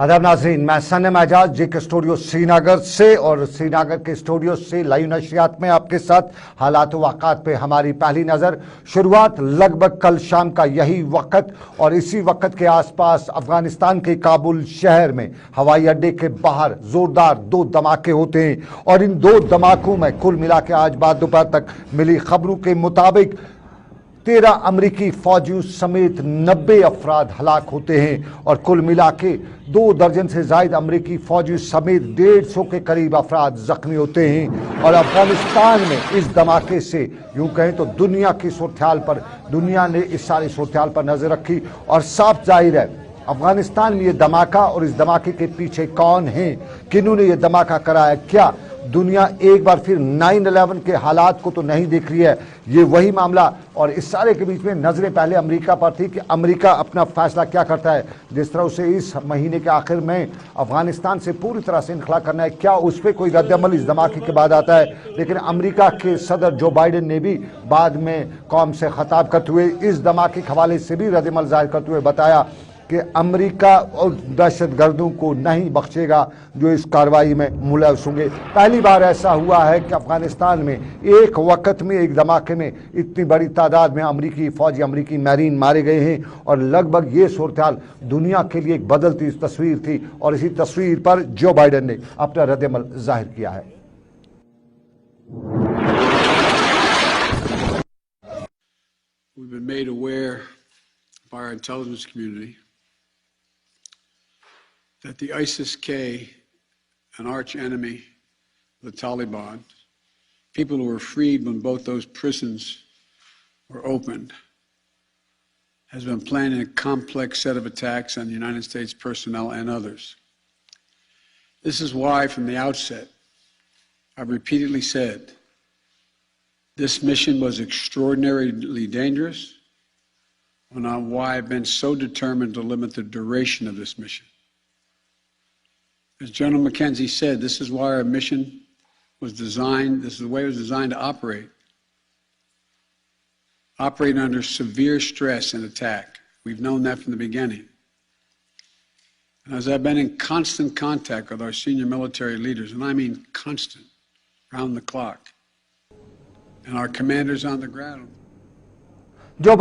आदाब नाज़रीन, मैं सनम एजाज जी के स्टूडियो श्रीनगर से और श्रीनगर के स्टूडियो से लाइव नशरियात में आपके साथ हालात वाक़ात पे हमारी पहली नज़र। शुरुआत लगभग कल शाम का यही वक्त और इसी वक्त के आसपास अफगानिस्तान के काबुल शहर में हवाई अड्डे के बाहर ज़ोरदार दो धमाके होते हैं और इन दो धमाकों में कुल मिला के आज बाद दोपहर तक मिली खबरों के मुताबिक 13 अमरीकी फौजियों समेत 90 अफराद हलाक होते हैं और कुल मिला के 2 दर्जन से ज़ायद अमरीकी फौजियों समेत 150 के करीब अफराद जख्मी होते हैं। और अफगानिस्तान में इस धमाके से यूं कहें तो दुनिया की सूरत-ए-हाल पर दुनिया ने इस सारी सूरत-ए-हाल पर नजर रखी और साफ जाहिर है अफगानिस्तान में ये धमाका और इस धमाके के पीछे कौन है, किन्होंने ये धमाका कराया, क्या दुनिया एक बार फिर 9/11 के हालात को तो नहीं देख रही है। ये वही मामला और इस सारे के बीच में नजरें पहले अमेरिका पर थी कि अमेरिका अपना फैसला क्या करता है। जिस तरह उसे इस महीने के आखिर में अफगानिस्तान से पूरी तरह से इनखला करना है, क्या उस पर कोई रद्दअमल इस धमाके के बाद आता है। लेकिन अमेरिका के सदर जो बाइडेन ने भी बाद में कौम से खिताब करते हुए इस धमाके के हवाले से भी रद्दअमल जाहिर करते हुए बताया कि अमेरिका और दहशतगर्दों को नहीं बख्शेगा जो इस कार्रवाई में मुलव्वस होंगे। पहली बार ऐसा हुआ है कि अफगानिस्तान में एक वक्त में एक धमाके में इतनी बड़ी तादाद में अमेरिकी फौजी अमेरिकी मैरीन मारे गए हैं और लगभग ये सूरत-ए-हाल दुनिया के लिए एक बदलती तस्वीर थी और इसी तस्वीर पर जो बाइडेन ने अपना रद्दअमल जाहिर किया है। We've been made aware by our intelligence community that the ISIS-K, an arch enemy of the Taliban, people who were freed when both those prisons were opened, has been planning a complex set of attacks on United States personnel and others. This is why, from the outset, I've repeatedly said this mission was extraordinarily dangerous, and why I've been so determined to limit the duration of this mission. As General McKenzie said, this is why our mission was designed, this is the way it was designed to operate under severe stress and attack. We've known that from the beginning. And as I've been in constant contact with our senior military leaders, and I mean constant, round the clock, and our commanders on the ground. Joe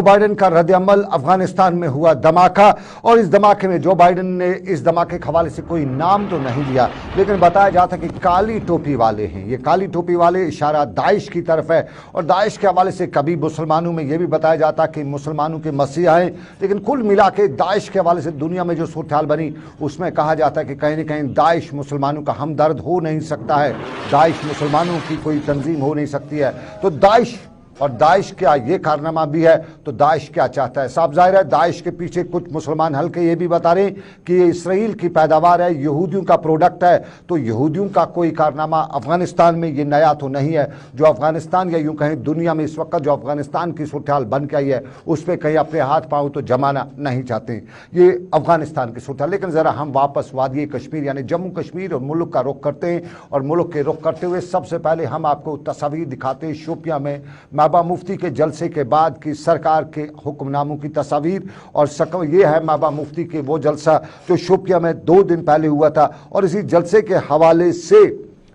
Biden का रद्दअमल अफगानिस्तान में हुआ धमाका और इस धमाके में Joe Biden ने इस धमाके के हवाले से कोई नाम तो नहीं लिया, लेकिन बताया जाता कि काली टोपी वाले हैं। ये काली टोपी वाले इशारा दाइश की तरफ है और दाइश के हवाले से कभी मुसलमानों में ये भी बताया जाता कि मुसलमानों के मसीहा हैं, लेकिन कुल मिला के दाइश के हवाले से दुनिया में जो सूरत-ए-हाल बनी उसमें कहा जाता है कि कहीं न कहीं दाइश मुसलमानों का हमदर्द हो नहीं सकता है, दाइश मुसलमानों की कोई तंजीम हो नहीं सकती है। तो दाइश और दाइश क्या ये कारनामा भी है, तो दाइश क्या चाहता है। साफ जाहिर है दाइश के पीछे कुछ मुसलमान हल्के ये भी बता रहे हैं कि ये इसराइल की पैदावार है, यहूदियों का प्रोडक्ट है, तो यहूदियों का कोई कारनामा अफगानिस्तान में ये नया तो नहीं है। जो अफगानिस्तान या यूं कहें दुनिया में इस वक्त जो अफगानिस्तान की सूरत-ए-हाल बन के आई है उस पर कहीं अपने हाथ पाँव तो जमाना नहीं चाहते ये अफगानिस्तान की सूरत-ए-हाल। लेकिन ज़रा हम वापस वादी कश्मीर यानी जम्मू कश्मीर और मुल्क का रुख करते हैं और मुल्क के रुख करते हुए सबसे पहले हम आपको तस्वीर दिखाते हैं शोपियां में महबूबा मुफ्ती के जलसे के बाद की सरकार के हुक्मनामों की तस्वीर। और ये है महबूबा मुफ्ती के वो जलसा जो शोपियां में 2 दिन पहले हुआ था और इसी जलसे के हवाले से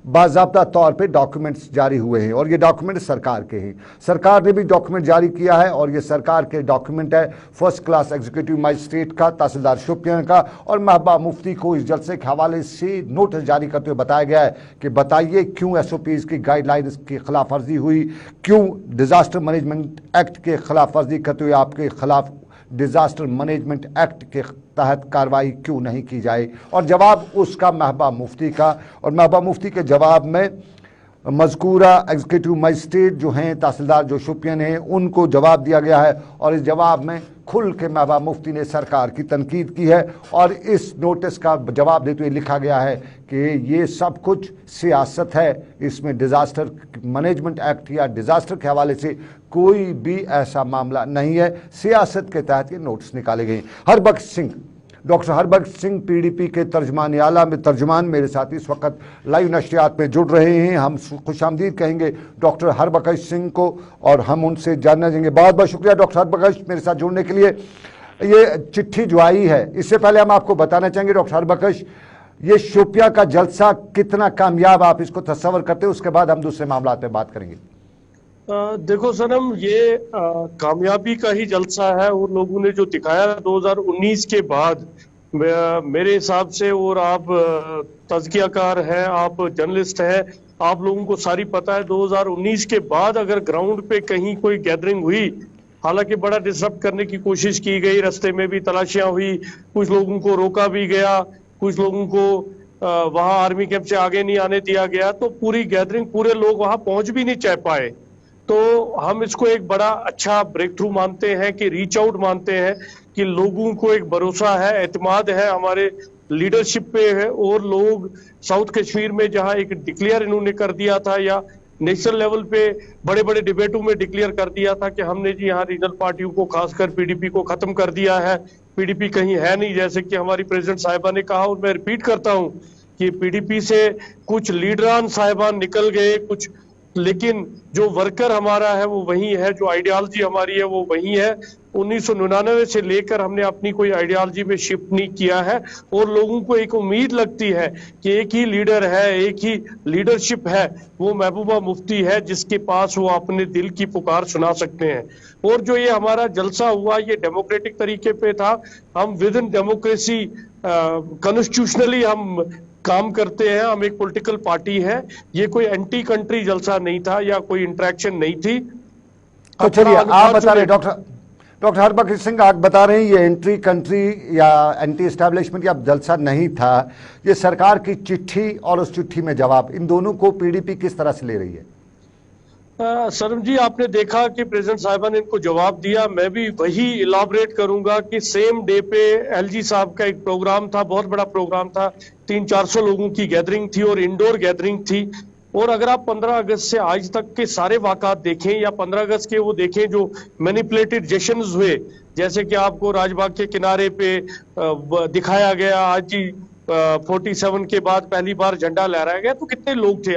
बाज़ाब्ता तौर पे डॉक्यूमेंट्स जारी हुए हैं और ये डॉक्यूमेंट सरकार के हैं। सरकार ने भी डॉक्यूमेंट जारी किया है और ये सरकार के डॉक्यूमेंट है फर्स्ट क्लास एग्जीक्यूटिव मजिस्ट्रेट का, तहसीलदार शोपियां का, और महबूबा मुफ्ती को इस जलसे के हवाले से नोटिस जारी करते हुए बताया गया है कि बताइए क्यों SOPs की गाइडलाइंस की खिलाफ वर्जी हुई, क्यों डिज़ास्टर मैनेजमेंट एक्ट के खिलाफ वर्जी करते हुए आपके खिलाफ डिज़ास्टर मैनेजमेंट एक्ट के तहत कार्रवाई क्यों नहीं की जाए। और जवाब उसका महबूबा मुफ्ती का, और महबूबा मुफ्ती के जवाब में मज़कूरा एग्जीक्यूटिव मजिस्ट्रेट जो हैं तहसीलदार जो शोपियान हैं उनको जवाब दिया गया है और इस जवाब में खुल के महबूबा मुफ्ती ने सरकार की तनकीद की है और इस नोटिस का जवाब देते हुए लिखा गया है कि ये सब कुछ सियासत है, इसमें डिज़ास्टर मैनेजमेंट एक्ट या डिज़ास्टर के हवाले से कोई भी ऐसा मामला नहीं है, सियासत के तहत ये नोटिस निकाले गए। हरबख्श सिंह डॉक्टर हरबख्श सिंह PDP के तर्जमान मेरे साथ इस वक्त लाइव नशरियात में जुड़ रहे हैं। हम खुशामदीद कहेंगे डॉक्टर हरबख्श सिंह को और हम उनसे जानना चाहेंगे। बहुत बहुत शुक्रिया डॉक्टर हरबख्श मेरे साथ जुड़ने के लिए। یہ چٹھی جو آئی ہے، اس سے پہلے ہم آپ کو بتانا چاہیں گے ڈاکٹر ہربخش، یہ شوپیاں کا جلسہ کتنا کامیاب آپ اس کو تصور کرتے ہیں، اس کے بعد ہم دوسرے معاملات پہ بات کریں گے۔ دیکھو سنم، یہ کامیابی کا ہی جلسہ ہے، اور لوگوں نے جو دکھایا 2019 کے بعد، میرے حساب سے، اور آپ تزکیہ کار ہیں، آپ جرنلسٹ ہیں، آپ لوگوں کو ساری پتہ ہے 2019 کے بعد اگر گراؤنڈ پہ کہیں کوئی گیدرنگ ہوئی، حالانکہ بڑا ڈسرپٹ کرنے کی کوشش کی گئی، رستے میں بھی تلاشیاں ہوئی، کچھ لوگوں کو روکا بھی گیا، کچھ لوگوں کو وہاں آرمی کیمپ سے آگے نہیں آنے دیا گیا، تو پوری گیدرنگ پورے لوگ وہاں پہنچ بھی نہیں چاہ پائے۔ تو ہم اس کو ایک بڑا اچھا بریک تھرو مانتے ہیں، کہ ریچ آؤٹ مانتے ہیں، کہ لوگوں کو ایک بھروسہ ہے، اعتماد ہے ہمارے لیڈرشپ پہ ہے، اور لوگ ساؤتھ کشمیر میں جہاں ایک ڈکلیئر انہوں نے کر دیا تھا، یا نیشنل لیول پہ بڑے بڑے ڈیبیٹوں میں ڈکلیئر کر دیا تھا کہ ہم نے جی یہاں ریجنل پارٹیوں کو، خاص کر پی ڈی پی کو ختم کر دیا ہے، پی ڈی پی کہیں ہے نہیں، جیسے کہ ہماری پریزیڈنٹ صاحبہ نے کہا، اور میں ریپیٹ کرتا ہوں کہ پی ڈی پی سے کچھ لیڈران صاحبان نکل گئے، کچھ، لیکن جو ورکر ہمارا ہے وہ وہی ہے، جو آئیڈیالوجی ہماری ہے وہ وہی ہے۔ 1999 سے لے کر ہم نے اپنی کوئی آئیڈیالوجی میں شفٹ نہیں کیا ہے، اور لوگوں کو ایک امید لگتی ہے کہ ایک ہی لیڈر ہے، ایک ہی لیڈرشپ ہے، وہ محبوبہ مفتی ہے، جس کے پاس وہ اپنے دل کی پکار سنا سکتے ہیں۔ اور جو یہ ہمارا جلسہ ہوا، یہ ڈیموکریٹک طریقے پہ تھا، ہم ود ان ڈیموکریسی کانسٹیٹیوشنلی ہم کام کرتے ہیں، ہم ایک پولیٹیکل پارٹی ہے، یہ کوئی اینٹی کنٹری جلسہ نہیں تھا، یا کوئی انٹریکشن نہیں تھی۔ تو چلیے آپ بتا رہے ہیں ڈاکٹر ہربخش سنگھ، آپ بتا رہے ہیں یہ اینٹی کنٹری یا اینٹی اسٹیبلشمنٹ یا جلسہ نہیں تھا، یہ سرکار کی چٹھی اور اس چٹھی میں جواب، ان دونوں کو پی ڈی پی کس طرح سے لے رہی ہے؟ سرم جی، آپ نے دیکھا کہ پریزیڈنٹ صاحبہ نے ان کو جواب دیا، میں بھی وہی الابریٹ کروں گا کہ سیم ڈے پہ ایل جی صاحب کا ایک پروگرام تھا، بہت بڑا پروگرام تھا، 300-400 لوگوں کی گیدرنگ تھی، اور انڈور گیدرنگ تھی۔ اور اگر آپ 15 اگست سے آج تک کے سارے واقعات دیکھیں، یا 15 اگست کے وہ دیکھیں جو مینیپولیٹڈ جشنز ہوئے، جیسے کہ آپ کو راج باغ کے کنارے پہ دکھایا گیا، آج جی 47 کے بعد پہلی بار جھنڈا لہرایا گیا، تو کتنے لوگ تھے؟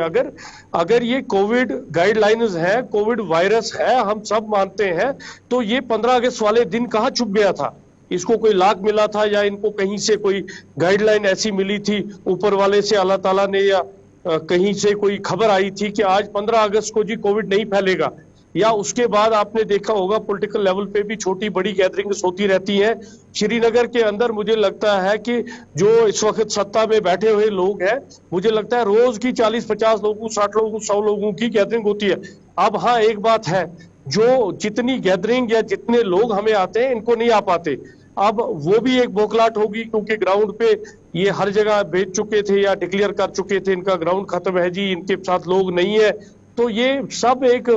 اگر یہ کووڈ گائیڈ لائنز ہے، کووڈ وائرس ہے، ہم سب مانتے ہیں، تو یہ 15 اگست والے دن کہاں چھپ گیا تھا؟ اس کو کوئی لاک ملا تھا، یا ان کو کہیں سے کوئی گائیڈ لائن ایسی ملی تھی اوپر والے سے، اللہ تعالیٰ نے، یا کہیں سے کوئی خبر آئی تھی کہ آج 15 اگست کو جی کووڈ نہیں پھیلے گا؟ یا اس کے بعد آپ نے دیکھا ہوگا پولیٹیکل لیول پہ بھی چھوٹی بڑی گیدرنگز ہوتی رہتی ہیں۔ شری نگر کے اندر مجھے لگتا ہے کہ جو اس وقت سطح میں بیٹھے ہوئے لوگ ہیں، مجھے لگتا ہے روز کی 40-50 لوگوں، 60 لوگوں، 100 لوگوں کی گیدرنگ ہوتی ہے۔ اب ہاں ایک بات ہے، جو جتنی گیدرنگ یا جتنے لوگ ہمیں آتے ہیں، ان کو نہیں آ پاتے، اب وہ بھی ایک بوکھلاٹ ہوگی، کیونکہ گراؤنڈ پہ یہ ہر جگہ بھیج چکے تھے یا ڈکلیئر کر چکے تھے، ان کا گراؤنڈ ختم ہے جی، ان کے ساتھ لوگ نہیں ہے۔ تو یہ سب ایک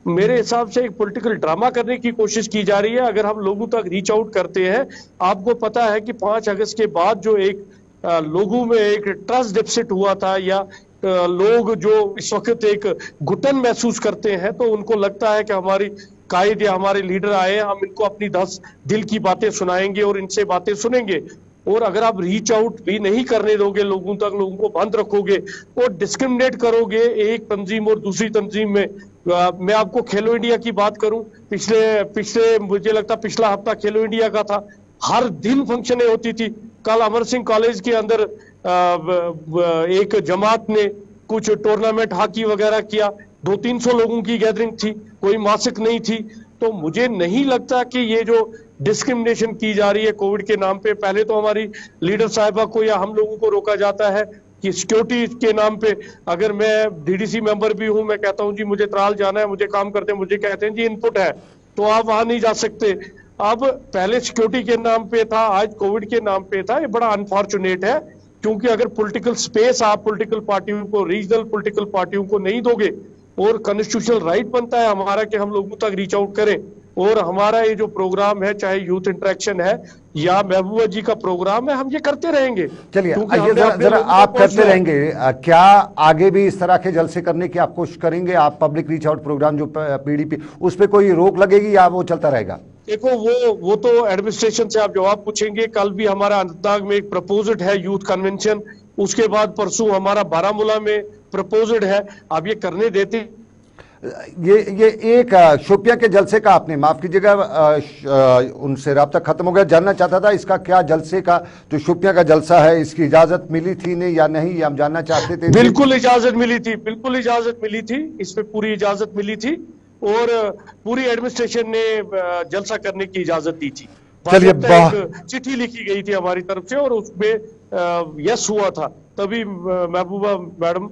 میرے حساب سے ایک پولیٹیکل ڈرامہ کرنے کی کوشش کی جا رہی ہے۔ اگر ہم لوگوں تک ریچ آؤٹ کرتے ہیں، آپ کو پتا ہے کہ 5 اگست کے بعد جو ایک لوگوں میں ایک ٹرسٹ ڈیفسٹ ہوا تھا، یا لوگ جو اس وقت ایک گھٹن محسوس کرتے ہیں، تو ان کو لگتا ہے کہ ہماری قائد یا ہمارے لیڈر آئے، ہم ان کو اپنی 10 دل کی باتیں سنائیں گے اور ان سے باتیں سنیں گے۔ اور اگر آپ ریچ آؤٹ بھی نہیں کرنے دو گے لوگوں تک، لوگوں کو بند رکھو گے اور ڈسکرمنیٹ کرو گے ایک تنظیم اور دوسری تنظیم میں، میں آپ کو کھیلو انڈیا کی بات کروں، پچھلے مجھے لگتا پچھلا ہفتہ کھیلو انڈیا کا تھا، ہر دن فنکشنیں ہوتی تھی۔ کل امر سنگھ کالج کے اندر ایک جماعت نے کچھ ٹورنامنٹ ہاکی وغیرہ کیا، 200-300 لوگوں کی گیدرنگ تھی، کوئی ماسک نہیں تھی۔ تو مجھے نہیں لگتا کہ یہ جو ڈسکرمنیشن کی جا رہی ہے کووڈ کے نام پہ، پہلے تو ہماری لیڈر صاحبہ کو یا ہم لوگوں کو روکا جاتا ہے کہ سیکیورٹی کے نام پہ، اگر میں ڈی ڈی سی ممبر بھی ہوں، میں کہتا ہوں جی مجھے ترال جانا ہے، مجھے کام کرتے ہیں، مجھے کہتے ہیں جی ان پٹ ہے، تو آپ وہاں نہیں جا سکتے۔ اب پہلے سیکیورٹی کے نام پہ تھا، آج کووڈ کے نام پہ تھا، یہ بڑا انفارچونیٹ ہے، کیونکہ اگر پولیٹیکل سپیس آپ پولیٹیکل پارٹیوں کو، ریجنل پولیٹیکل پارٹیوں کو نہیں دو گے، اور کانسٹیٹیوشنل رائٹ بنتا ہے ہمارا کہ ہم لوگوں تک ریچ آؤٹ کریں، اور ہمارا یہ جو پروگرام ہے، چاہے یوتھ انٹریکشن ہے یا محبوبہ جی کا پروگرام ہے، ہم یہ کرتے رہیں گے۔ چلیے ذرا آپ کرتے رہیں گے، کیا آگے بھی اس طرح کے جلسے کرنے کی آپ کوشش کریں گے؟ آپ پبلک ریچ آؤٹ پروگرام جو پی ڈی پی، اس پہ کوئی روک لگے گی یا وہ چلتا رہے گا؟ دیکھو وہ تو ایڈمنسٹریشن سے آپ جواب پوچھیں گے۔ کل بھی ہمارا اننتناگ میں ایک پرپوزڈ ہے یوتھ کنونشن، اس کے بعد پرسوں ہمارا بارہ مولہ میں پرپوزڈ ہے، آپ یہ کرنے دیتے؟ یہ ایک شوپیاں کے جلسے کا آپ نے معاف کیجیے گا ان سے رابطہ ختم ہو گیا. جاننا چاہتا تھا اس کا کیا جلسے کا جو شوپیاں کا جلسہ ہے اس کی اجازت ملی تھی نہیں یا نہیں, یہ ہم جاننا چاہتے تھے. بالکل اجازت ملی تھی, بالکل اجازت ملی تھی, اس پہ پوری اجازت ملی تھی اور پوری ایڈمنسٹریشن نے جلسہ کرنے کی اجازت دی تھی. چلیے چٹھی لکھی گئی تھی ہماری طرف سے اور اس میں یس ہوا تھا, تبھی محبوبہ میڈم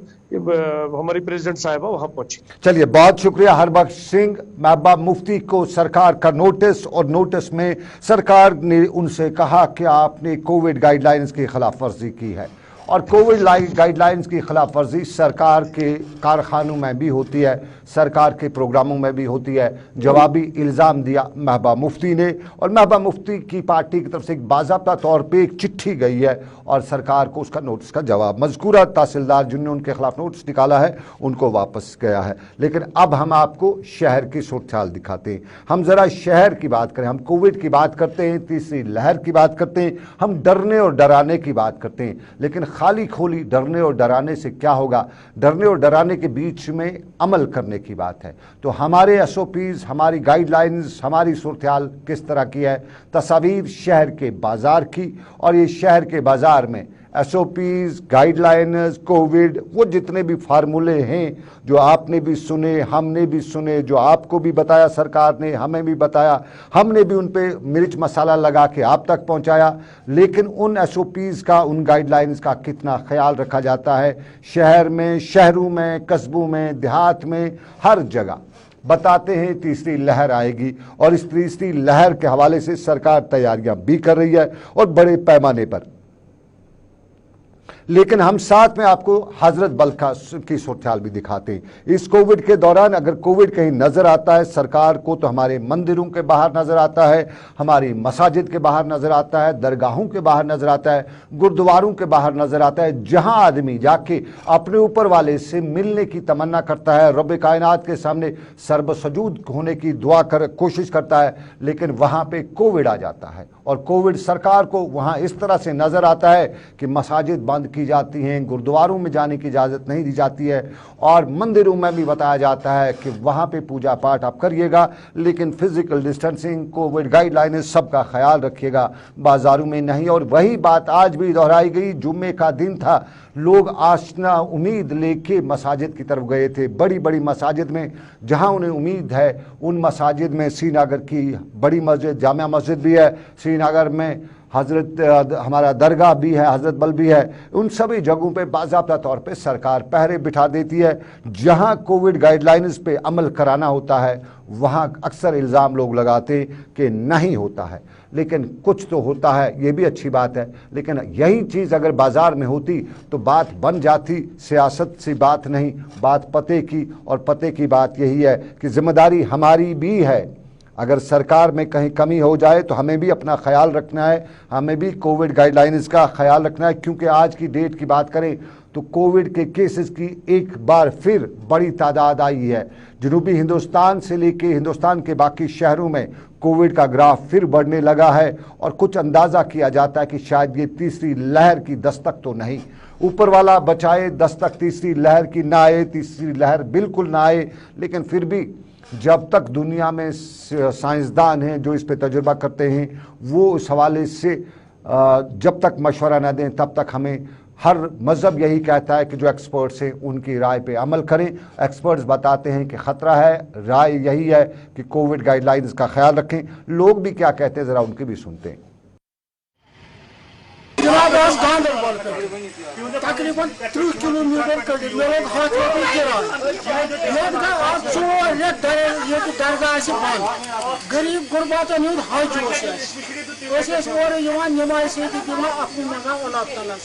ہماری پریزیڈنٹ صاحبہ وہاں پہنچی. چلیے بہت شکریہ ہربخش سنگھ. محبوبہ مفتی کو سرکار کا نوٹس, اور نوٹس میں سرکار نے ان سے کہا کہ آپ نے کووڈ گائیڈ لائنز کی خلاف ورزی کی ہے, اور کووڈ گائیڈ لائنز کی خلاف ورزی سرکار کے کارخانوں میں بھی ہوتی ہے, سرکار کے پروگراموں میں بھی ہوتی ہے. جوابی الزام دیا محبوبہ مفتی نے, اور محبوبہ مفتی کی پارٹی کی طرف سے ایک باضابطہ طور پہ ایک چٹھی گئی ہے اور سرکار کو اس کا نوٹس کا جواب, مذکورہ تحصیلدار جن نے ان کے خلاف نوٹس نکالا ہے ان کو واپس گیا ہے. لیکن اب ہم آپ کو شہر کی صورتحال دکھاتے ہیں. ہم ذرا شہر کی بات کریں. ہم کووڈ کی بات کرتے ہیں, تیسری لہر کی بات کرتے ہیں, ہم ڈرنے اور ڈرانے کی بات کرتے ہیں, لیکن خالی کھولی ڈرنے اور ڈرانے سے کیا ہوگا؟ ڈرنے اور ڈرانے کے بیچ میں عمل کرنے کی بات ہے. تو ہمارے ایس او پیز, ہماری گائیڈ لائنز, ہماری صورتحال کس طرح کی ہے؟ تصاویر شہر کے بازار کی, اور یہ شہر کے بازار میں S O Ps, guidelines, Covid, وہ جتنے بھی فارمولے ہیں جو آپ نے بھی سنے, ہم نے بھی سنے, جو آپ کو بھی بتایا سرکار نے, ہمیں بھی بتایا, ہم نے بھی ان پہ مرچ مسالہ لگا کے آپ تک پہنچایا. لیکن ان ایس او پیز کا, ان گائیڈ لائنز کا کتنا خیال رکھا جاتا ہے شہر میں, شہروں میں, قصبوں میں, دیہات میں, ہر جگہ؟ بتاتے ہیں تیسری لہر آئے گی, اور اس تیسری لہر کے حوالے سے سرکار تیاریاں بھی کر رہی ہے اور بڑے پیمانے پر. لیکن ہم ساتھ میں آپ کو حضرت بل کی صورتحال بھی دکھاتے ہیں. اس کووڈ کے دوران اگر کووڈ کہیں نظر آتا ہے سرکار کو تو ہمارے مندروں کے باہر نظر آتا ہے, ہماری مساجد کے باہر نظر آتا ہے, درگاہوں کے باہر نظر آتا ہے, گردواروں کے باہر نظر آتا ہے, جہاں آدمی جا کے اپنے اوپر والے سے ملنے کی تمنا کرتا ہے, رب کائنات کے سامنے سرب سجود ہونے کی دعا کوشش کرتا ہے, لیکن وہاں پہ کووڈ آ جاتا ہے. اور کووڈ سرکار کو وہاں اس طرح سے نظر آتا ہے کہ مساجد بند کی جاتی ہیں, گردواروں میں جانے کی اجازت نہیں دی جاتی ہے, اور مندروں میں بھی بتایا جاتا ہے کہ وہاں پہ پوجا پاٹ آپ کریے گا, لیکن physical distancing, covid guidelines سب کا خیال رکھیے گا, بازاروں میں نہیں. اور وہی بات آج بھی دہرائی گئی. جمعے کا دن تھا, لوگ آشنا امید لے کے مساجد کی طرف گئے تھے, بڑی بڑی مساجد میں جہاں انہیں امید ہے. ان مساجد میں سری نگر کی بڑی مسجد, جامع مسجد بھی ہے, سری نگر میں حضرت ہمارا درگاہ بھی ہے, حضرت بل بھی ہے. ان سبھی جگہوں پہ باضابطہ طور پہ سرکار پہرے بٹھا دیتی ہے. جہاں کووڈ گائیڈ لائنز پہ عمل کرانا ہوتا ہے وہاں اکثر الزام لوگ لگاتے کہ نہیں ہوتا ہے, لیکن کچھ تو ہوتا ہے, یہ بھی اچھی بات ہے. لیکن یہی چیز اگر بازار میں ہوتی تو بات بن جاتی. سیاست سی بات نہیں, بات پتے کی, اور پتے کی بات یہی ہے کہ ذمہ داری ہماری بھی ہے. اگر سرکار میں کہیں کمی ہو جائے تو ہمیں بھی اپنا خیال رکھنا ہے, ہمیں بھی کووڈ گائیڈ لائنز کا خیال رکھنا ہے. کیونکہ آج کی ڈیٹ کی بات کریں تو کووڈ کے کیسز کی ایک بار پھر بڑی تعداد آئی ہے. جنوبی ہندوستان سے لے کے ہندوستان کے باقی شہروں میں کووڈ کا گراف پھر بڑھنے لگا ہے, اور کچھ اندازہ کیا جاتا ہے کہ شاید یہ تیسری لہر کی دستک تو نہیں. اوپر والا بچائے دستک تیسری لہر کی نہ آئے, تیسری لہر بالکل نہ آئے. لیکن پھر بھی جب تک دنیا میں سائنسدان ہیں جو اس پہ تجربہ کرتے ہیں, وہ اس حوالے سے جب تک مشورہ نہ دیں تب تک ہمیں ہر مذہب یہی کہتا ہے کہ جو ایکسپرٹس ہیں ان کی رائے پہ عمل کریں. ایکسپرٹس بتاتے ہیں کہ خطرہ ہے, رائے یہی ہے کہ کووڈ گائیڈ لائنز کا خیال رکھیں. لوگ بھی کیا کہتے ہیں ذرا ان کی بھی سنتے ہیں. تقریباً 30 کلومیٹر کڑ مے لوگ ہاتھ یہ درگاہ بند, غریب غرباتن ہند حج نماز سیدی دن اپنی نگاہ اللہ تعالیٰ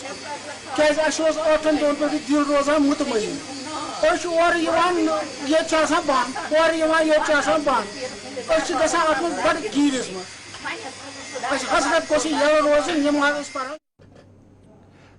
کیازِ اَسہِ اوس 8 دۄہن پٮ۪ٹھ دل روزان مطمئن. أسۍ چھِ اورٕ یِوان ییٚتہِ چھِ آسان بند, اورٕ یِوان ییٚتہِ چھِ آسان بند, أسۍ چھِ گژھان اَتھ منٛز بڑٕ گیٖرِس منٛز. أسۍ حضرت گوٚژھ یَلہٕ روزٕنۍ, نماز ٲسۍ پران.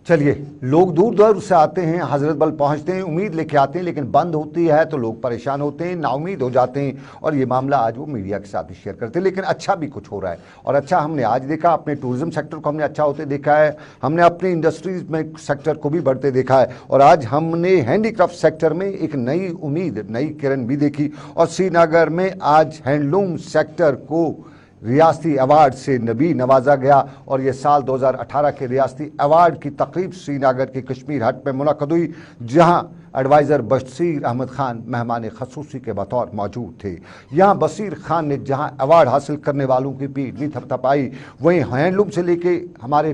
चलिए, लोग दूर दूर से आते हैं, हजरत बल पहुंचते हैं, उम्मीद लेके आते हैं, लेकिन बंद होती है तो लोग परेशान होते हैं, नाउमीद हो जाते हैं। और ये मामला आज वो मीडिया के साथ ही शेयर करते हैं। लेकिन अच्छा भी कुछ हो रहा है, और अच्छा हमने आज देखा। अपने टूरिज्म सेक्टर को हमने अच्छा होते देखा है, हमने अपने इंडस्ट्रीज में सेक्टर को भी बढ़ते देखा है, और आज हमने हैंडीक्राफ्ट सेक्टर में एक नई उम्मीद, नई किरण भी देखी। और श्रीनगर में आज हैंडलूम सेक्टर को रियासती अवार्ड से भी नवाजा गया, और ये साल 2018 के रियासती अवार्ड की तकरीब श्रीनगर के कश्मीर हट में मुनक़द हुई, जहां एडवाइज़र बशीर अहमद खान मेहमान खसूसी के बतौर मौजूद थे। यहाँ बशीर खान ने जहाँ अवार्ड हासिल करने वालों की पीठ भी थपथपाई, वहीं हैंडलूम से लेके हमारे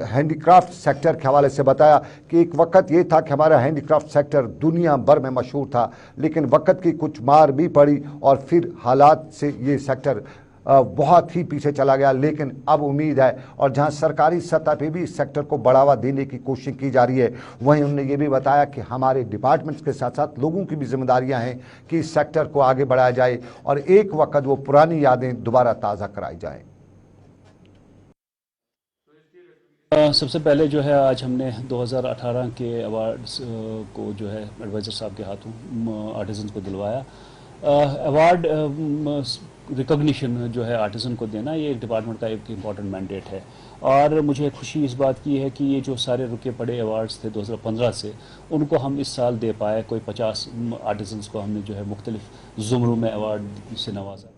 हैंडीक्राफ्ट सेक्टर के हवाले से बताया कि एक वक्त ये था कि हमारा हैंडीक्राफ्ट सेक्टर दुनिया भर में मशहूर था, लेकिन वक्त की कुछ मार भी पड़ी और फिर हालात से ये सेक्टर बहुत ही पीछे चला गया। लेकिन अब उम्मीद है, और जहां सरकारी सतह पे भी इस सेक्टर को बढ़ावा देने की कोशिश की जा रही है, वहीं उन्होंने ये भी बताया कि हमारे डिपार्टमेंट्स के साथ साथ लोगों की भी जिम्मेदारियां हैं कि इस सेक्टर को आगे बढ़ाया जाए और एक वक्त वो पुरानी यादें दोबारा ताज़ा कराई जाएं। सबसे पहले जो है आज हमने 2018 के अवार्ड्स को जो है एडवाइज़र साहब के हाथों आर्टिजन को दिलवाया। अवार्ड रिकॉग्निशन जो है आर्टिजन को देना, ये डिपार्टमेंट का एक इम्पॉर्टेंट मैंडेट है, और मुझे खुशी इस बात की है कि ये जो सारे रुके पड़े अवार्ड्स थे 2015 से, उनको हम इस साल दे पाए। कोई 50 आर्टिजन्स को हमने जो है मुख्तलिफ ज़ुमरों में अवार्ड से नवाजा।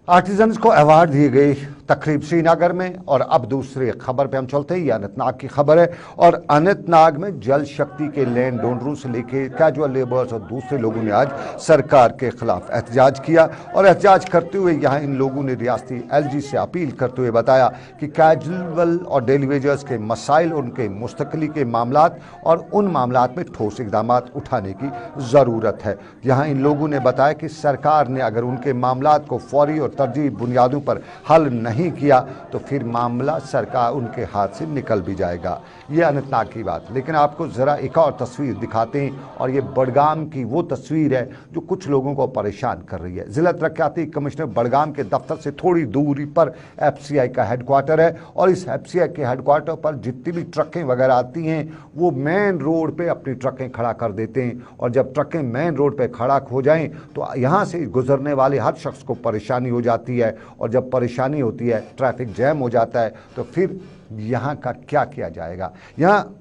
आर्टिजन्स को अवार्ड दिए गए तकरीब श्रीनगर में। और अब दूसरी खबर पे हम चलते हैं, ये अनंतनाग की खबर है, और अनंतनाग में जल शक्ति के लैंड डोनरों से लेके कैजुअल लेबर्स और दूसरे लोगों ने आज सरकार के खिलाफ एहतजाज किया। और एहतजाज करते हुए यहाँ इन लोगों ने रियासती LG से अपील करते हुए बताया कि कैजुअल और डेली वेजर्स के मसाइल, उनके मुस्तकिली के मामलात और उन मामलात में ठोस इकदाम उठाने की ज़रूरत है। यहाँ इन लोगों ने बताया कि सरकार ने अगर उनके मामलात को फौरी और तरजीह बुनियादों पर हल नहीं किया तो फिर मामला सरकार उनके हाथ से निकल भी जाएगा। ये अनंतनाग की बात। लेकिन आपको ज़रा एक और तस्वीर दिखाते हैं, और ये बडगाम की वो तस्वीर है जो कुछ लोगों को परेशान कर रही है। ज़िला तरक्याती कमिश्नर बडगाम के दफ्तर से थोड़ी दूरी पर FCI का हेडक्वार्टर है, और इस FCI के हेडक्वार्टर पर जितनी भी ट्रकें वगैरह आती हैं वो मेन रोड पे अपनी ट्रकें खड़ा कर देते हैं, और जब ट्रकें मेन रोड पे खड़ा हो जाएं तो यहाँ से गुजरने वाले हर शख्स को परेशानी हो जाती है, और जब परेशानी होती है, ट्रैफिक जैम हो जाता है, तो फिर यहाँ का क्या किया जाएगा। यहाँ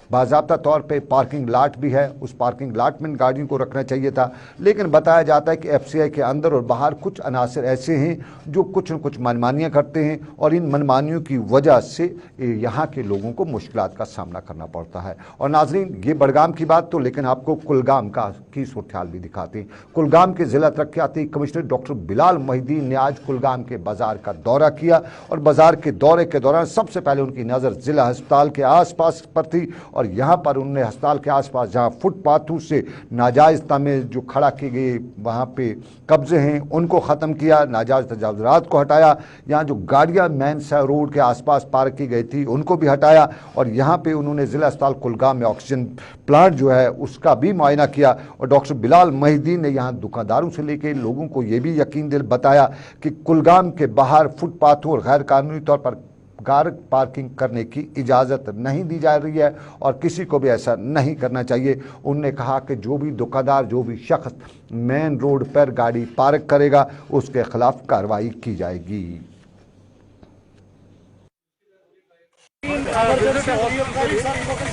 बाज़ाब्ता तौर पे पार्किंग लाट भी है, उस पार्किंग लाट में गाड़ियों को रखना चाहिए था, लेकिन बताया जाता है कि FCI के अंदर और बाहर कुछ अनासर ऐसे हैं जो कुछ न कुछ मनमानियाँ करते हैं, और इन मनमानियों की वजह से यहाँ के लोगों को मुश्किलात का सामना करना पड़ता है। और नाजरीन, ये बडगाम की बात तो, लेकिन आपको कुलगाम की सूरत हाल भी दिखाते हैं। कुलगाम के ज़िला तरक्याती कमिश्नर डॉक्टर बिलाल मोहिद्दीन ने आज कुलगाम के बाज़ार का दौरा किया, और बाज़ार के दौरे के दौरान सबसे पहले उनकी नज़र ज़िला अस्पताल के आसपास पर थी, और यहाँ पर उन्होंने अस्पताल के आसपास जहाँ फुटपाथों से नाजायज़ तमें जो खड़ा की गई वहाँ पे कब्जे हैं उनको ख़त्म किया, नाजायज़ तजावुज़ात को हटाया, यहाँ जो गाड़ियाँ मेन रोड के आसपास पार्क की गई थी उनको भी हटाया, और यहाँ पे उन्होंने ज़िला अस्पताल कुलगाम में ऑक्सीजन प्लांट जो है उसका भी मुआयना किया। और डॉक्टर बिलाल मोहिद्दीन ने यहाँ दुकानदारों से लेकर लोगों को ये भी यकीन दिल बताया कि कुलगाम के बाहर फुटपाथों और गैर कानूनी तौर पर कार पार्किंग करने की इजाज़त नहीं दी जा रही है, और किसी को भी ऐसा नहीं करना चाहिए। उन्होंने कहा कि जो भी दुकानदार, जो भी शख्स मेन रोड पर गाड़ी पार्क करेगा उसके खिलाफ कार्रवाई की जाएगी।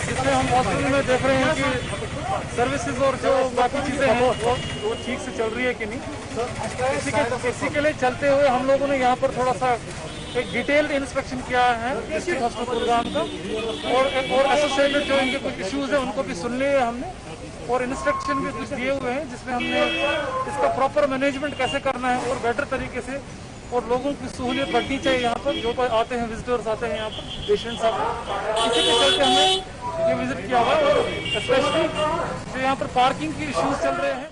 जिसमें हम हॉस्पिटल में देख रहे हैं कि सर्विसेज और जो बाकी चीज़ें हैं वो ठीक से चल रही है कि नहीं। इसी के लिए चलते हुए हम लोगों ने यहाँ पर थोड़ा सा एक डिटेल्ड इंस्पेक्शन किया है डिस्ट्रिक्ट हॉस्पिटल कुलगाम का, और एसोसिएटेड जो इनके कुछ इश्यूज हैं उनको भी सुन लिए हमने, और इंस्ट्रक्शन भी कुछ दिए हुए हैं जिसमें हमने इसका प्रॉपर मैनेजमेंट कैसे करना है और बेटर तरीके से, और लोगों की सहूलियत बढ़नी चाहिए यहाँ पर जो आते हैं, विजिटर्स आते हैं यहाँ पर, पेशेंट्स आते हैं। इसी के चलते हमने ये विजिट किया हुआ है, और स्पेशली जो यहाँ पर पार्किंग की इश्यूज चल रहे हैं।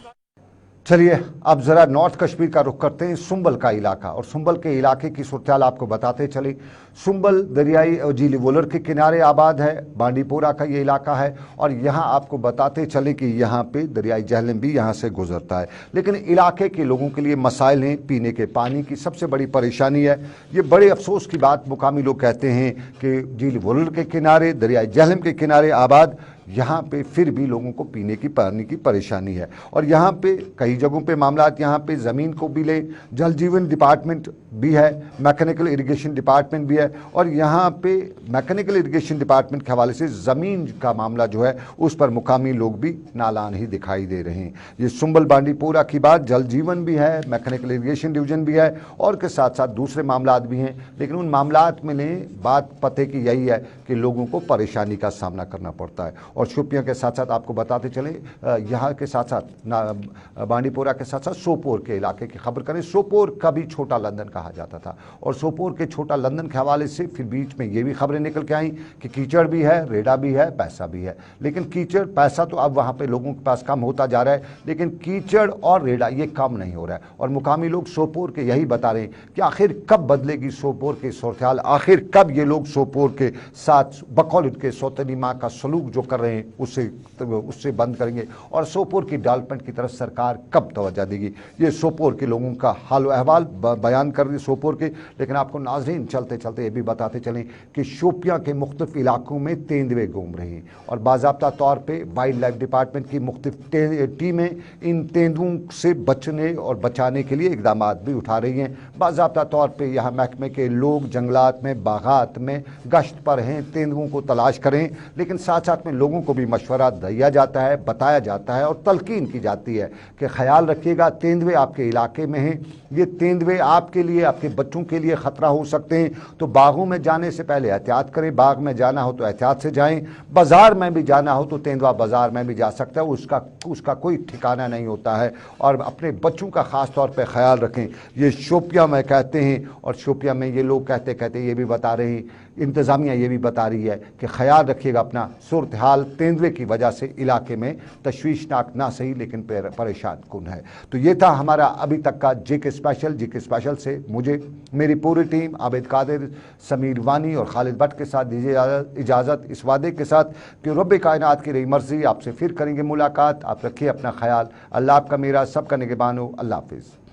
चलिए अब ज़रा नॉर्थ कश्मीर का रुख करते हैं, सुंबल का इलाका, और सुंबल के इलाके की सूरत आपको बताते चले। सुंबल दरियाई झील वोलर के किनारे आबाद है, बांडीपोरा का ये इलाका है, और यहाँ आपको बताते चले कि यहाँ पे दरियाई जहलम भी यहाँ से गुजरता है। लेकिन इलाके के लोगों के लिए मसाइल हैं, पीने के पानी की सबसे बड़ी परेशानी है। ये बड़े अफसोस की बात मुकामी लोग कहते हैं कि झील वोलर के किनारे, दरियाई जहलम के किनारे आबाद यहाँ पे फिर भी लोगों को पीने की पानी की परेशानी है। और यहाँ पे कई जगहों पे मामलात, यहाँ पे ज़मीन को भी ले, जल जीवन डिपार्टमेंट भी है, मैकेनिकल इरिगेशन डिपार्टमेंट भी है, और यहाँ पे मैकेनिकल इरिगेशन डिपार्टमेंट के हवाले से ज़मीन का मामला जो है उस पर मुकामी लोग भी नालान ही दिखाई दे रहे हैं। ये सुंबल बांडीपोरा की बात, जल जीवन भी है, मैकेनिकल इरिगेशन डिवीजन भी है, और के साथ साथ दूसरे मामलात भी हैं। लेकिन उन मामलात में बात पते की यही है कि लोगों को परेशानी का सामना करना पड़ता है। और शोपियां के साथ साथ आपको बताते चलें, यहाँ के साथ साथ बांडीपोरा के साथ साथ सोपोर के इलाके की खबर करें। सोपोर का भी छोटा लंदन कहा जाता था, और सोपोर के छोटा लंदन के हवाले से फिर बीच में ये भी खबरें निकल के आई कि कीचड़ भी है, रेड़ा भी है, पैसा भी है। लेकिन कीचड़ पैसा तो अब वहाँ पे लोगों के पास कम होता जा रहा है, लेकिन कीचड़ और रेड़ा ये कम नहीं हो रहा है। और मुकामी लोग सोपोर के यही बता रहे हैं कि आखिर कब बदलेगी सोपोर की सूरत हाल, आखिर कब ये लोग सोपोर के साथ बकौल के सौतनी माँ का सलूक जो कर रहे हैं उससे बंद करेंगे, और सोपोर की डेवलपमेंट की तरफ सरकार कब तवज्जो देगी। ये सोपोर के लोगों का हाल अहवाल बयान कर रही सोपोर के। लेकिन आपको नाज़रीन चलते चलते ये भी बताते चलें कि शोपियां के मुख्तलिफ इलाकों में तेंदुए घूम रही हैं, और बाज़ाब्ता तौर पे वाइल्ड लाइफ डिपार्टमेंट की मुख्तलिफ टीमें इन तेंदुओं से बचने और बचाने के लिए इकदाम भी उठा रही हैं। बाज़ाब्ता तौर पे यहाँ महकमे के लोग जंगलात में, बागात में गश्त पर हैं, तेंदुओं को तलाश करें। लेकिन साथ साथ में लोगों को भी मशवरा दिया जाता है, बताया जाता है और तलकीन की जाती है कि ख्याल रखिएगा, तेंदुए आपके इलाके में हैं, ये तेंदुए आपके लिए, आपके बच्चों के लिए ख़तरा हो सकते हैं। तो बागों में जाने से पहले एहतियात करें, बाग में जाना हो तो एहतियात से जाएं, बाज़ार में भी जाना हो तो तेंदुआ बाज़ार में भी जा सकता है, उसका कोई ठिकाना नहीं होता है। और अपने बच्चों का ख़ास तौर पर ख्याल रखें। ये शोपियां में कहते हैं, और शोपियां में ये लोग कहते कहते ये भी बता रहे हैं, इंतज़ामिया ये भी बता रही है कि ख्याल रखिएगा अपना। सूरत हाल तेंदुए की वजह से इलाके में तशवीशनाक ना सही लेकिन परेशान कुन है। तो ये था हमारा अभी तक का जेके स्पेशल से मुझे, मेरी पूरी टीम, आबिद कादिर, समीर वानी और खालिद भट्ट के साथ दीजिए इजाज़त, इस वादे के साथ कि रब्बे कायनात की रही मर्ज़ी, आपसे फिर करेंगे मुलाकात। आप रखिए अपना ख्याल। अल्लाह आपका, मेरा, सबका निगहबान हो। अल्लाह हाफ़िज़।